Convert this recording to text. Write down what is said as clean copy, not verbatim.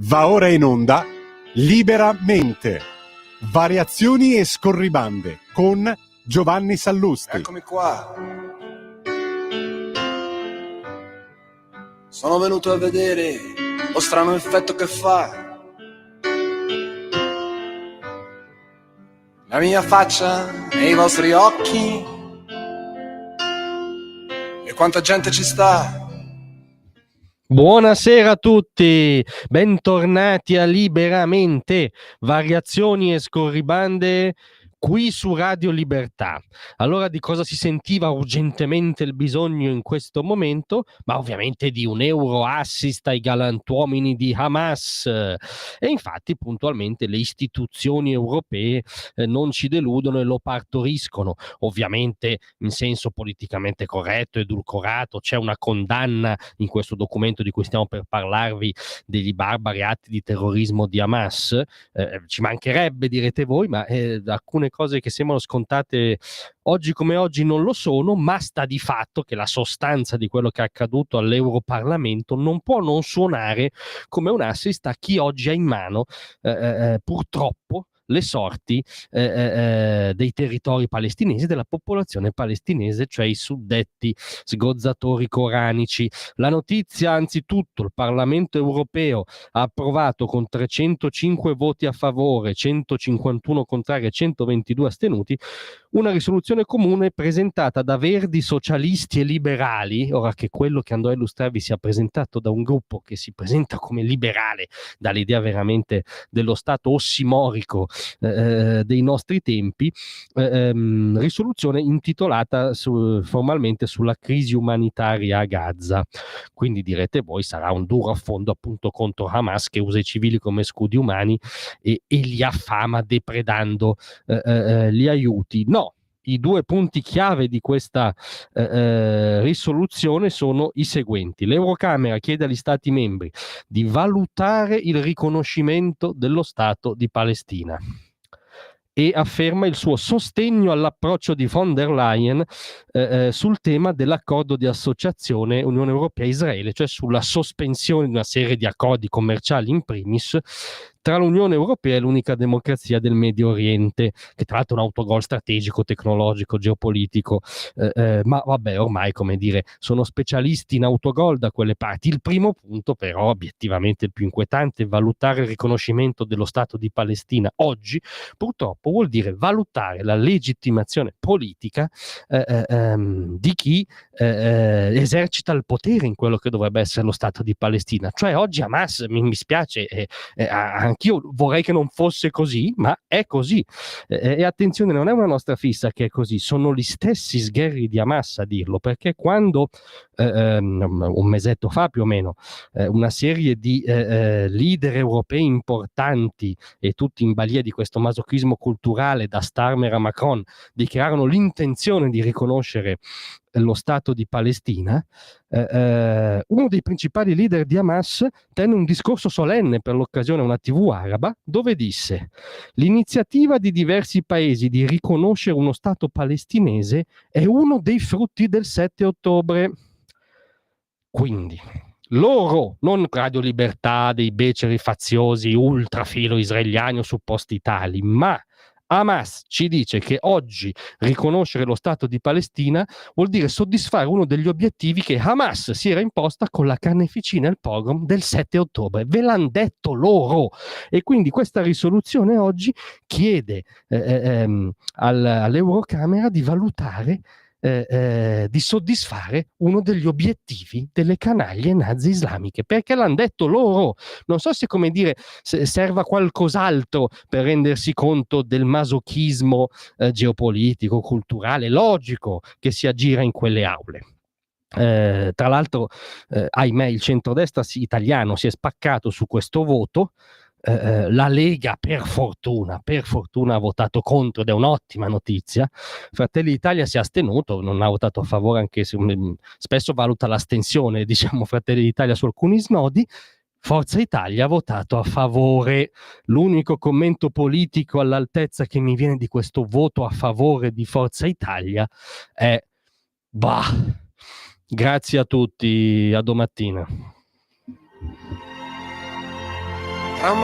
Va ora in onda Liberamente, variazioni e scorribande con Giovanni Sallusti. Eccomi qua. Sono venuto a vedere lo strano effetto che fa la mia faccia e i vostri occhi e quanta gente ci sta. Buonasera a tutti, bentornati a Liberamente, variazioni e scorribande qui su Radio Libertà. Allora, di cosa si sentiva urgentemente il bisogno in questo momento? Ma ovviamente di un euro assist ai galantuomini di Hamas. E infatti puntualmente le istituzioni europee non ci deludono e lo partoriscono. Ovviamente in senso politicamente corretto, edulcorato, c'è una condanna in questo documento di cui stiamo per parlarvi degli barbari atti di terrorismo di Hamas. Ci mancherebbe, direte voi, ma alcune cose che sembrano scontate oggi come oggi non lo sono, ma sta di fatto che la sostanza di quello che è accaduto all'Europarlamento non può non suonare come un assist a chi oggi ha in mano purtroppo le sorti dei territori palestinesi, della popolazione palestinese, cioè i suddetti sgozzatori coranici. La notizia, anzitutto, il Parlamento europeo ha approvato con 305 voti a favore, 151 contrari e 122 astenuti una risoluzione comune presentata da Verdi, Socialisti e Liberali. Ora che quello che andrò a illustrarvi sia presentato da un gruppo che si presenta come liberale, dall'idea veramente dello stato ossimorico dei nostri tempi, risoluzione intitolata formalmente sulla crisi umanitaria a Gaza. Quindi direte voi, sarà un duro affondo appunto contro Hamas, che usa i civili come scudi umani e li affama depredando gli aiuti. No, i due punti chiave di questa risoluzione sono i seguenti. L'Eurocamera chiede agli Stati membri di valutare il riconoscimento dello Stato di Palestina e afferma il suo sostegno all'approccio di von der Leyen sul tema dell'accordo di associazione Unione Europea-Israele, cioè sulla sospensione di una serie di accordi commerciali in primis tra l'Unione Europea e l'unica democrazia del Medio Oriente, che tra l'altro è un autogol strategico, tecnologico, geopolitico, ma vabbè, ormai, come dire, sono specialisti in autogol da quelle parti. Il primo punto, però, obiettivamente il più inquietante, valutare il riconoscimento dello Stato di Palestina oggi, purtroppo vuol dire valutare la legittimazione politica di chi esercita il potere in quello che dovrebbe essere lo Stato di Palestina. Cioè oggi Hamas, mi spiace, anch'io vorrei che non fosse così, ma è così. E attenzione, non è una nostra fissa che è così, sono gli stessi sgherri di Hamas a dirlo, perché quando un mesetto fa più o meno una serie di leader europei importanti e tutti in balia di questo masochismo culturale, da Starmer a Macron, dichiararono l'intenzione di riconoscere lo Stato di Palestina, uno dei principali leader di Hamas tenne un discorso solenne per l'occasione a una TV araba, dove disse: l'iniziativa di diversi paesi di riconoscere uno Stato palestinese è uno dei frutti del 7 ottobre. Quindi loro, non Radio Libertà dei beceri faziosi ultrafilo israeliani o supposti tali, ma Hamas ci dice che oggi riconoscere lo Stato di Palestina vuol dire soddisfare uno degli obiettivi che Hamas si era imposta con la carneficina e il pogrom del 7 ottobre. Ve l'hanno detto loro. E quindi questa risoluzione oggi chiede all'Eurocamera di valutare di soddisfare uno degli obiettivi delle canaglie nazi islamiche, perché l'hanno detto loro. Non so se, come dire, se serva qualcos'altro per rendersi conto del masochismo geopolitico, culturale, logico che si aggira in quelle aule. Tra l'altro, ahimè, il centrodestra italiano si è spaccato su questo voto. La Lega per fortuna ha votato contro, ed è un'ottima notizia. Fratelli d'Italia si è astenuto, non ha votato a favore, anche se spesso valuta l'astensione, diciamo, Fratelli d'Italia su alcuni snodi. Forza Italia ha votato a favore. L'unico commento politico all'altezza che mi viene di questo voto a favore di Forza Italia è: bah, grazie a tutti, a domattina.